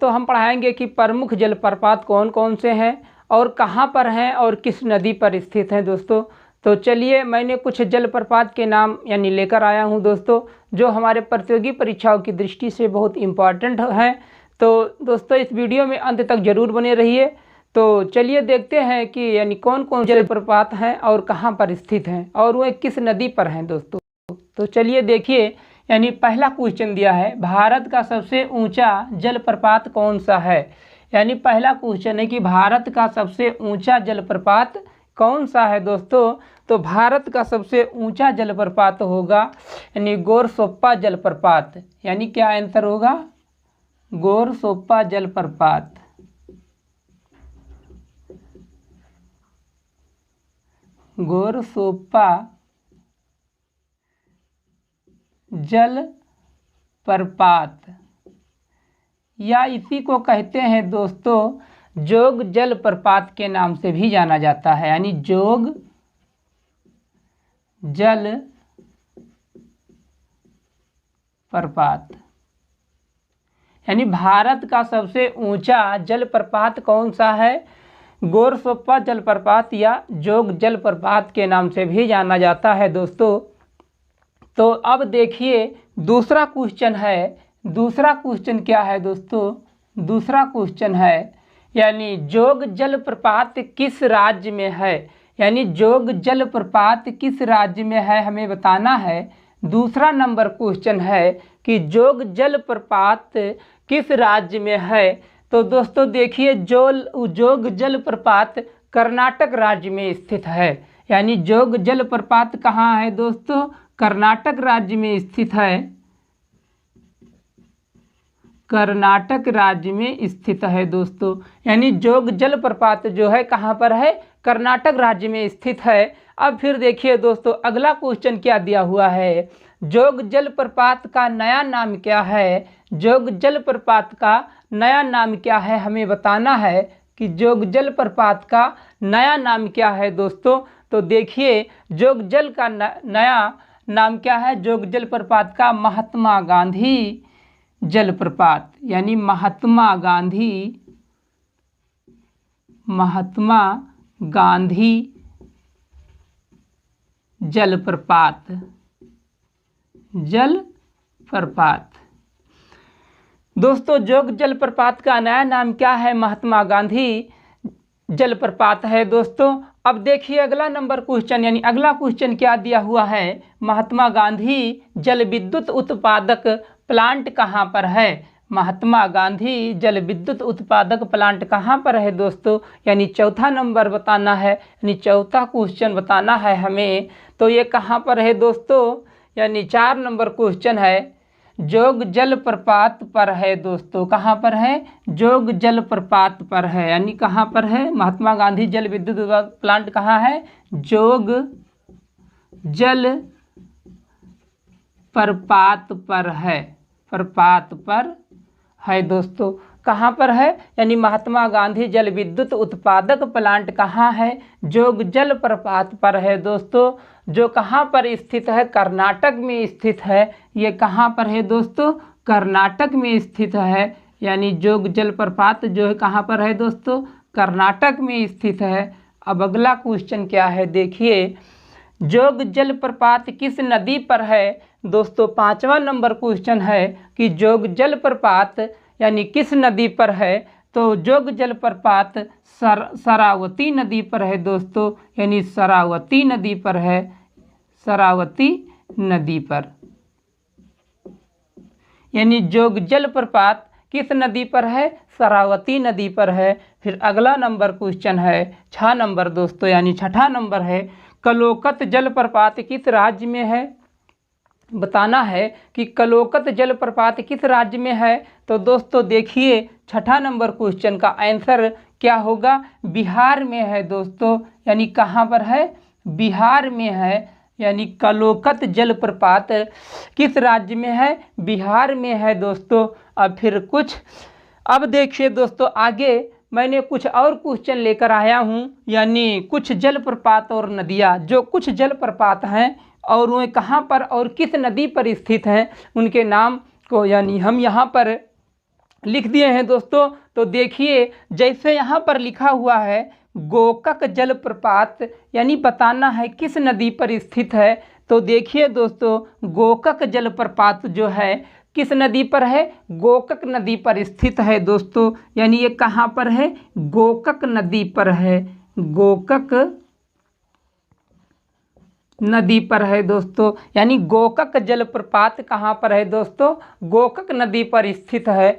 तो हम पढ़ाएंगे कि प्रमुख जलप्रपात कौन कौन से हैं और कहाँ पर हैं और किस नदी पर स्थित हैं दोस्तों। तो चलिए मैंने कुछ जलप्रपात के नाम यानी लेकर आया हूँ दोस्तों, जो हमारे प्रतियोगी परीक्षाओं की दृष्टि से बहुत इम्पॉर्टेंट हैं। तो दोस्तों इस वीडियो में अंत तक जरूर बने रहिए। तो चलिए देखते हैं कि यानी कौन कौन जलप्रपात हैं और कहाँ पर स्थित हैं और वे किस नदी पर हैं दोस्तों। तो चलिए देखिए, यानी पहला क्वेश्चन दिया है, भारत का सबसे ऊंचा जलप्रपात कौन सा है। यानी पहला क्वेश्चन है कि भारत का सबसे ऊंचा जलप्रपात कौन सा है दोस्तों। तो भारत का सबसे ऊंचा जलप्रपात होगा यानी गोरसोप्पा जलप्रपात। यानी क्या आंसर होगा, गोरसोप्पा जलप्रपात। गोरसोप्पा जलप्रपात या इसी को कहते हैं दोस्तों जोग जलप्रपात के नाम से भी जाना जाता है। यानी जोग जलप्रपात। यानी भारत का सबसे ऊंचा जलप्रपात कौन सा है, गोरसोप्पा जलप्रपात या जोग जलप्रपात के नाम से भी जाना जाता है दोस्तों। तो अब देखिए दूसरा क्वेश्चन है। दूसरा क्वेश्चन क्या है दोस्तों, दूसरा क्वेश्चन है यानी जोग जलप्रपात किस राज्य में है। यानी जोग जलप्रपात किस राज्य में है हमें बताना है। दूसरा नंबर क्वेश्चन है कि जोग जलप्रपात किस राज्य में है। तो दोस्तों देखिए जोग जलप्रपात कर्नाटक राज्य में स्थित है। यानी जोग जलप्रपात कहाँ है दोस्तों, कर्नाटक राज्य में स्थित है। कर्नाटक राज्य में स्थित है दोस्तों। यानी जोग जलप्रपात जो है कहाँ पर है, कर्नाटक राज्य में स्थित है। अब फिर देखिए दोस्तों अगला क्वेश्चन क्या दिया हुआ है, जोग जलप्रपात का नया नाम क्या है। जोग जलप्रपात का नया नाम क्या है हमें बताना है कि जोग जलप्रपात का नया नाम क्या है दोस्तों। तो देखिए जोग जल का नया नाम क्या है, जोग जलप्रपात का महात्मा गांधी जलप्रपात। यानी महात्मा गांधी जलप्रपात। दोस्तों जोग जलप्रपात का नया नाम क्या है, महात्मा गांधी जलप्रपात है दोस्तों। अब देखिए अगला नंबर क्वेश्चन, यानी अगला क्वेश्चन क्या दिया हुआ है, महात्मा गांधी जल विद्युत उत्पादक प्लांट कहाँ पर है। महात्मा गांधी जल विद्युत उत्पादक प्लांट कहाँ पर है दोस्तों। यानी चौथा नंबर बताना है, यानी चौथा क्वेश्चन बताना है हमें। तो ये कहाँ पर है दोस्तों, यानी 4 नंबर क्वेश्चन है, जोग जलप्रपात पर है दोस्तों। कहाँ पर है, जोग जलप्रपात पर है। यानी कहाँ पर है, महात्मा गांधी जल विद्युत प्लांट कहाँ है, जोग जलप्रपात पर है। प्रपात पर है दोस्तों। कहाँ पर है, यानी महात्मा गांधी जल विद्युत उत्पादक प्लांट कहाँ है, जोग जलप्रपात पर है दोस्तों। जो कहाँ पर स्थित है, कर्नाटक में स्थित है। ये कहाँ पर है दोस्तों, कर्नाटक में स्थित है। यानी जोग जलप्रपात जो है कहाँ पर है दोस्तों, कर्नाटक में स्थित है। अब अगला क्वेश्चन क्या है देखिए, जोग जलप्रपात किस नदी पर है दोस्तों। 5वां नंबर क्वेश्चन है कि जोग जलप्रपात यानी किस नदी पर है। तो जोग जलप्रपात शरावती नदी पर है दोस्तों। यानी शरावती नदी पर है, शरावती नदी पर। यानी जोग जलप्रपात किस नदी पर है, शरावती नदी पर है। फिर अगला नंबर क्वेश्चन है 6 नंबर दोस्तों, यानी 6ठा नंबर है, कलोकत जलप्रपात किस राज्य में है। बताना है कि कलोकत जलप्रपात किस राज्य में है। तो दोस्तों देखिए 6ठा नंबर क्वेश्चन का आंसर क्या होगा, बिहार में है दोस्तों। यानी कहाँ पर है, बिहार में है। यानी कलोकत जलप्रपात किस राज्य में है, बिहार में है दोस्तों। अब देखिए दोस्तों आगे मैंने कुछ और क्वेश्चन लेकर आया हूँ, यानी कुछ जलप्रपात और नदियाँ, जो कुछ जलप्रपात हैं और वे कहाँ पर और किस नदी पर स्थित हैं उनके नाम को यानी हम यहाँ पर लिख दिए हैं दोस्तों। तो देखिए जैसे यहाँ पर लिखा हुआ है गोकक जलप्रपात, यानी बताना है किस नदी पर स्थित है। तो देखिए दोस्तों गोकक जलप्रपात जो है किस नदी पर है, गोकक नदी पर स्थित है दोस्तों। यानी ये कहाँ पर है, गोकक नदी पर है, गोकक नदी पर है दोस्तों। यानी गोकक जलप्रपात कहाँ पर है दोस्तों, गोकक नदी पर स्थित है।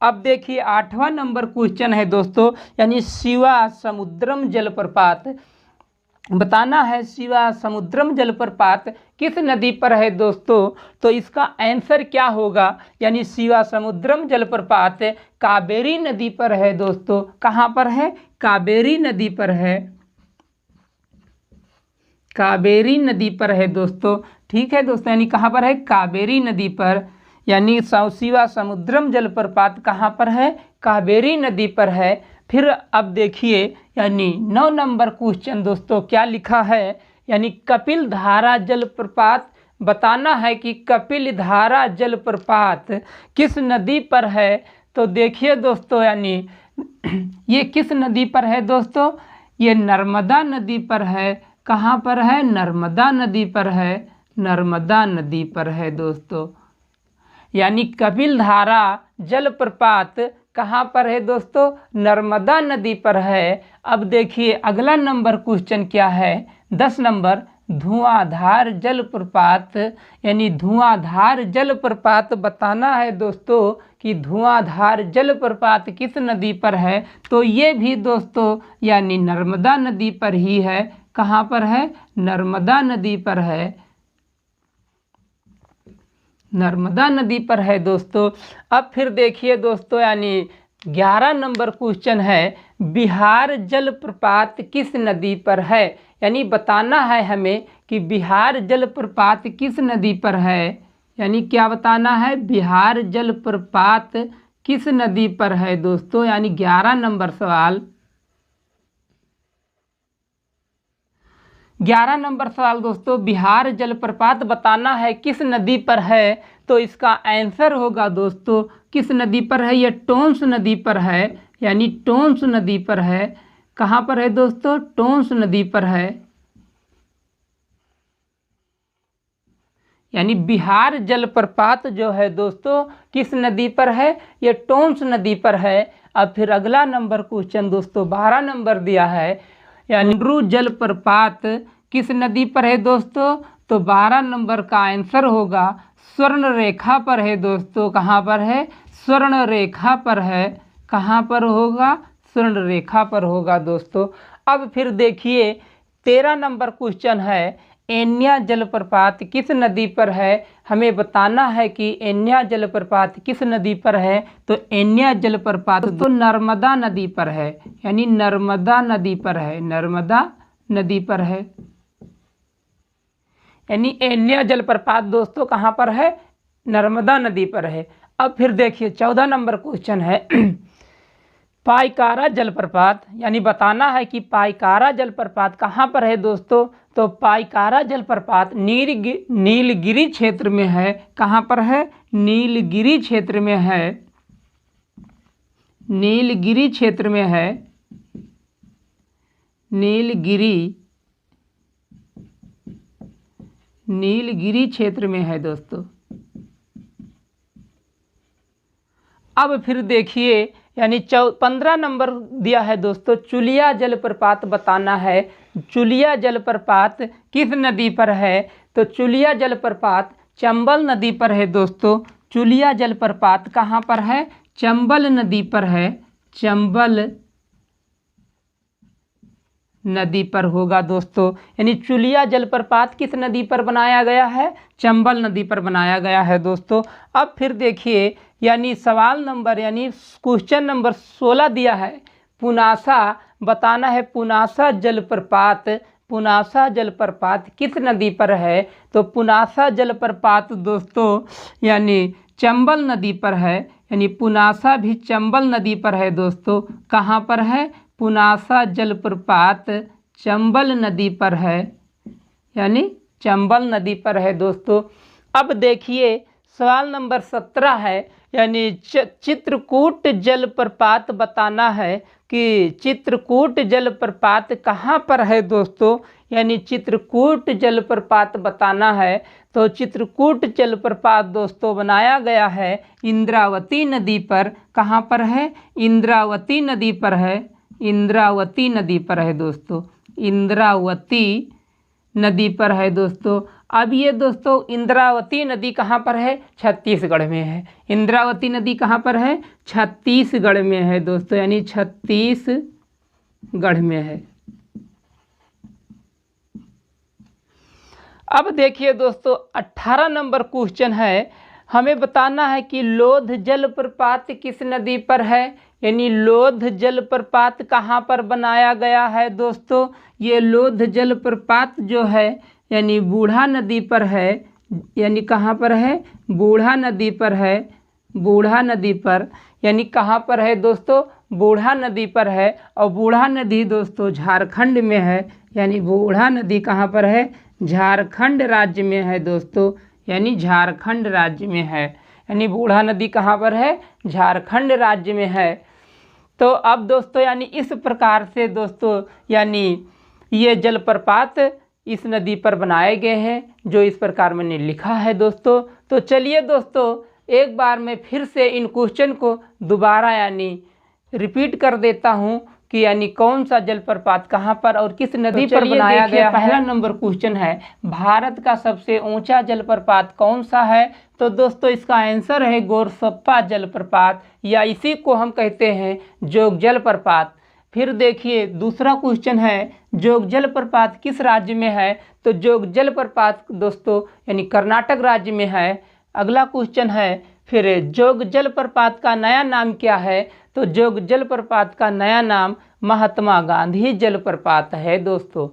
अब देखिए 8वां नंबर क्वेश्चन है दोस्तों, यानी शिवा समुद्रम जलप्रपात। बताना है शिवा समुद्रम जलप्रपात किस नदी पर है दोस्तों। तो इसका आंसर क्या होगा, यानी शिवा समुद्रम जलप्रपात कावेरी नदी पर है दोस्तों। कहाँ पर है, कावेरी नदी पर है, कावेरी नदी पर है दोस्तों। ठीक है दोस्तों, यानी कहाँ पर है, कावेरी नदी पर। यानी शिवा समुद्रम जलप्रपात कहाँ पर है, कावेरी नदी पर है। फिर अब देखिए यानी 9 नंबर क्वेश्चन दोस्तों क्या लिखा है, यानी कपिल धारा जलप्रपात। बताना है कि कपिल धारा जलप्रपात किस नदी पर है। तो देखिए दोस्तों यानी ये किस नदी पर है दोस्तों, ये नर्मदा नदी पर है। कहाँ पर है, नर्मदा नदी पर है, नर्मदा नदी पर है दोस्तों। यानी कपिल धारा जलप्रपात कहाँ पर है दोस्तों, नर्मदा नदी पर है। अब देखिए अगला नंबर क्वेश्चन क्या है, 10 नंबर, धुआंधार जलप्रपात। यानी धुआंधार जलप्रपात बताना है दोस्तों कि धुआंधार जलप्रपात किस नदी पर है। तो ये भी दोस्तों यानी नर्मदा नदी पर ही है। कहाँ पर है, नर्मदा नदी पर है, नर्मदा नदी पर है दोस्तों। अब फिर देखिए दोस्तों यानी 11 नंबर क्वेश्चन है, बिहार जलप्रपात किस नदी पर है। यानी बताना है हमें कि बिहार जलप्रपात किस नदी पर है। यानी क्या बताना है, बिहार जलप्रपात किस नदी पर है दोस्तों। यानी 11 नंबर सवाल, 11 नंबर सवाल दोस्तों, बिहार जलप्रपात बताना है किस नदी पर है। तो इसका आंसर होगा दोस्तों किस नदी पर है, यह टोंस नदी पर है। यानी टोंस नदी पर है। कहाँ पर है दोस्तों, टोंस नदी पर है। यानी बिहार जलप्रपात जो है दोस्तों किस नदी पर है, यह टोंस नदी पर है। अब फिर अगला नंबर क्वेश्चन दोस्तों 12 नंबर दिया है, यानी हुंड्रू जलप्रपात किस नदी पर है दोस्तों। तो 12 नंबर का आंसर होगा स्वर्ण रेखा पर है दोस्तों। कहाँ पर है, स्वर्ण रेखा पर है। कहाँ पर होगा, स्वर्ण रेखा पर होगा दोस्तों। अब फिर देखिए 13 नंबर क्वेश्चन है, एन्या जलप्रपात किस नदी पर है। हमें बताना है कि एन्या जलप्रपात किस नदी पर है। तो एन्या जलप्रपात तो नर्मदा नदी पर है। यानी नर्मदा नदी पर है, नर्मदा नदी पर है। यानी एन्या जलप्रपात दोस्तों कहाँ पर है, नर्मदा नदी पर है। अब फिर देखिए 14 नंबर क्वेश्चन है, पाइकारा जलप्रपात। यानी बताना है कि पाइकारा जलप्रपात कहाँ पर है दोस्तों। तो पाइकारा जलप्रपात नीलगिरी क्षेत्र में है। कहाँ पर है, नीलगिरी क्षेत्र में है, नीलगिरी क्षेत्र में है, नीलगिरी क्षेत्र में है दोस्तों। अब फिर देखिए यानी 15 नंबर दिया है दोस्तों, चुलिया जलप्रपात बताना है। चुलिया जलप्रपात किस नदी पर है। तो चुलिया जलप्रपात चंबल नदी पर है दोस्तों। चुलिया जलप्रपात कहाँ पर है, चंबल नदी पर है, चंबल नदी पर होगा दोस्तों। यानी चुलिया जलप्रपात किस नदी पर बनाया गया है, चंबल नदी पर बनाया गया है दोस्तों। अब फिर देखिए यानी सवाल नंबर यानी क्वेश्चन नंबर 16 दिया है, पुनासा बताना है, पुनासा जलप्रपात, पुनासा जलप्रपात किस नदी पर है। तो पुनासा जलप्रपात दोस्तों यानी चंबल नदी पर है। यानी पुनासा भी चंबल नदी पर है दोस्तों। कहाँ पर है, पुनासा जलप्रपात चंबल नदी पर है, यानी चंबल नदी पर है दोस्तों। अब देखिए सवाल नंबर 17 है, यानी चित्रकूट जलप्रपात बताना है कि चित्रकूट जलप्रपात कहाँ पर है दोस्तों। यानी चित्रकूट जलप्रपात बताना है। तो चित्रकूट जलप्रपात दोस्तों बनाया गया है इंद्रावती नदी पर। कहाँ पर है? इंद्रावती नदी पर है। इंद्रावती नदी पर है दोस्तों, इंद्रावती नदी पर है दोस्तों। अब ये दोस्तों इंद्रावती नदी कहाँ पर है? छत्तीसगढ़ में है। इंद्रावती नदी कहाँ पर है? छत्तीसगढ़ में है दोस्तों, यानी छत्तीसगढ़ में है। अब देखिए दोस्तों 18 नंबर क्वेश्चन है, हमें बताना है कि लोध जलप्रपात किस नदी पर है। यानी लोध जलप्रपात कहाँ पर बनाया गया है दोस्तों। ये लोध जलप्रपात जो है यानी बूढ़ा नदी पर है। यानी कहाँ पर है? बूढ़ा नदी पर है। बूढ़ा नदी पर, यानी कहाँ पर है दोस्तों? बूढ़ा नदी पर है। और बूढ़ा नदी दोस्तों झारखंड में है। यानी बूढ़ा नदी कहाँ पर है? झारखंड राज्य में है दोस्तों, यानी झारखंड राज्य में है। यानी बूढ़ा नदी कहाँ पर है? झारखंड राज्य में है। तो अब दोस्तों यानी इस प्रकार से दोस्तों यानी ये जलप्रपात इस नदी पर बनाए गए हैं, जो इस प्रकार मैंने लिखा है दोस्तों। तो चलिए दोस्तों एक बार मैं फिर से इन क्वेश्चन को दोबारा यानी रिपीट कर देता हूँ कि यानी कौन सा जलप्रपात कहाँ पर और किस नदी पर बनाया गया है। पहला नंबर क्वेश्चन है, भारत का सबसे ऊंचा जलप्रपात कौन सा है। तो दोस्तों इसका आंसर है गोरसप्पा जलप्रपात, या इसी को हम कहते हैं जोग जलप्रपात। फिर देखिए दूसरा क्वेश्चन है, जोग जलप्रपात किस राज्य में है। तो जोग जलप्रपात दोस्तों यानी कर्नाटक राज्य में है। अगला क्वेश्चन है, फिर जोग जलप्रपात का नया नाम क्या है। तो जोग जलप्रपात का नया नाम महात्मा गांधी जलप्रपात है दोस्तों।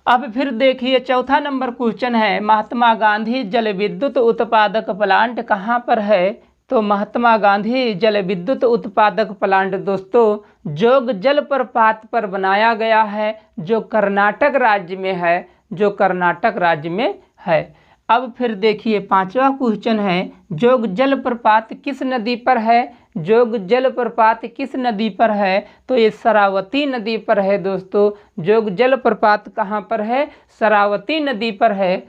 अब फिर देखिए चौथा नंबर क्वेश्चन है, महात्मा गांधी जल विद्युत उत्पादक प्लांट कहाँ पर है। तो महात्मा गांधी जल विद्युत उत्पादक प्लांट दोस्तों जोग जलप्रपात पर बनाया गया है, जो कर्नाटक राज्य में है। जो कर्नाटक राज्य में है। अब फिर देखिए पांचवा क्वेश्चन है, जोग जलप्रपात किस नदी पर है। जोग जलप्रपात किस नदी पर है। तो ये शरावती नदी पर है दोस्तों। जोग जलप्रपात कहाँ पर है? शरावती नदी पर है।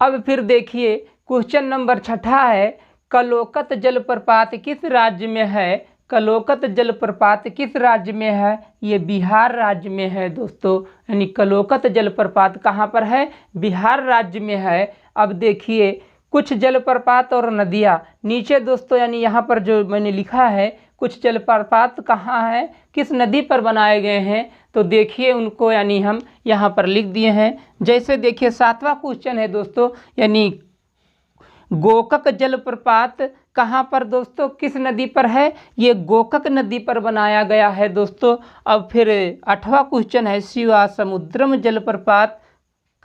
अब फिर देखिए क्वेश्चन नंबर 6 है, कलोकत जलप्रपात किस राज्य में है। कलोकत जलप्रपात किस राज्य में है। ये बिहार राज्य में है दोस्तों, यानी कलोकत जलप्रपात कहाँ पर है? बिहार राज्य में है। अब देखिए कुछ जलप्रपात और नदियाँ नीचे दोस्तों, यानी यहाँ पर जो मैंने लिखा है कुछ जलप्रपात कहाँ है, किस नदी पर बनाए गए हैं। तो देखिए उनको यानी हम यहाँ पर लिख दिए हैं। जैसे देखिए 7वां क्वेश्चन है दोस्तों, यानी गोकक जलप्रपात कहाँ पर दोस्तों, किस नदी पर है। ये गोकक नदी पर बनाया गया है दोस्तों। अब फिर 8वां क्वेश्चन है, शिवा समुद्रम जलप्रपात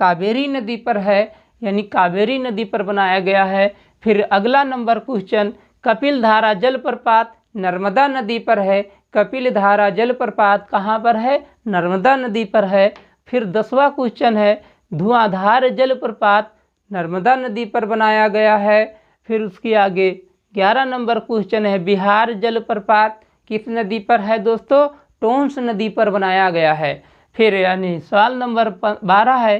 कावेरी नदी पर है, यानी कावेरी नदी पर बनाया गया है। फिर अगला नंबर क्वेश्चन, कपिल धारा जलप्रपात नर्मदा नदी पर है। कपिल धारा जलप्रपात कहाँ पर है? नर्मदा नदी पर है। फिर 10वां क्वेश्चन है, धुआंधार जलप्रपात नर्मदा नदी पर बनाया गया है। फिर उसके आगे 11 नंबर क्वेश्चन है, बिहार जलप्रपात किस नदी पर है दोस्तों। टोंस नदी पर बनाया गया है। फिर यानी सवाल नंबर 12 है,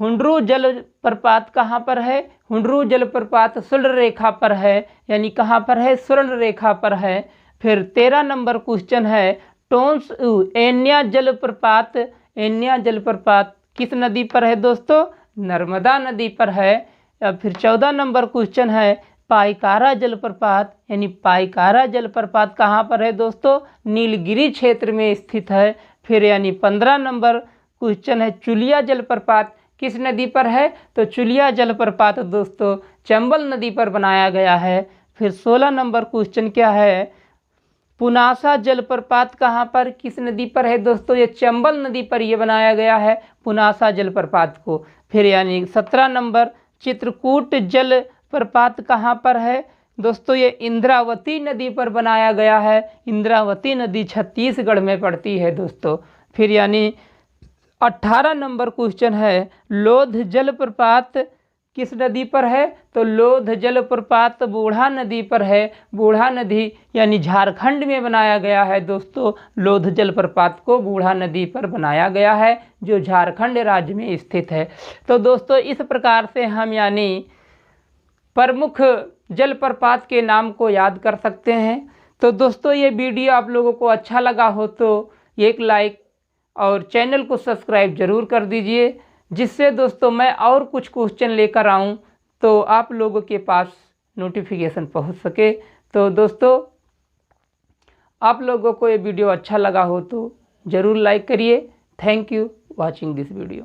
हुंड्रू जलप्रपात कहाँ पर है। हुंड्रू जलप्रपात स्वर्ण रेखा पर है, यानी कहाँ पर है? स्वर्ण रेखा पर है। फिर 13 नंबर क्वेश्चन है, टोंस एन्या जलप्रपात, एन्या जलप्रपात किस नदी पर है दोस्तों। नर्मदा नदी पर है। फिर 14 नंबर क्वेश्चन है, पाइकारा जलप्रपात, यानी पाइकारा जलप्रपात कहाँ पर है दोस्तों। नीलगिरी क्षेत्र में स्थित है। फिर यानी 15 नंबर क्वेश्चन है, चुलिया जलप्रपात किस नदी पर है। तो चुलिया जलप्रपात दोस्तों चंबल नदी पर बनाया गया है। फिर 16 नंबर क्वेश्चन क्या है, पुनासा जलप्रपात कहाँ पर, किस नदी पर है दोस्तों। ये चंबल नदी पर ये बनाया गया है पुनासा जलप्रपात को। फिर यानी 17 नंबर, चित्रकूट जलप्रपात कहाँ पर है दोस्तों। ये इंद्रावती नदी पर बनाया गया है। इंद्रावती नदी छत्तीसगढ़ में पड़ती है दोस्तों। फिर यानी 18 नंबर क्वेश्चन है, लोध जलप्रपात किस नदी पर है? तो लोध जलप्रपात बूढ़ा नदी पर है। बूढ़ा नदी यानी झारखंड में बनाया गया है दोस्तों। लोध जलप्रपात को बूढ़ा नदी पर बनाया गया है, जो झारखंड राज्य में स्थित है। तो दोस्तों इस प्रकार से हम यानी प्रमुख जलप्रपात के नाम को याद कर सकते हैं। तो दोस्तों ये वीडियो आप लोगों को अच्छा लगा हो तो एक लाइक और चैनल को सब्सक्राइब जरूर कर दीजिए, जिससे दोस्तों मैं और कुछ क्वेश्चन लेकर आऊं तो आप लोगों के पास नोटिफिकेशन पहुंच सके। तो दोस्तों आप लोगों को ये वीडियो अच्छा लगा हो तो ज़रूर लाइक करिए। Thank you watching this video.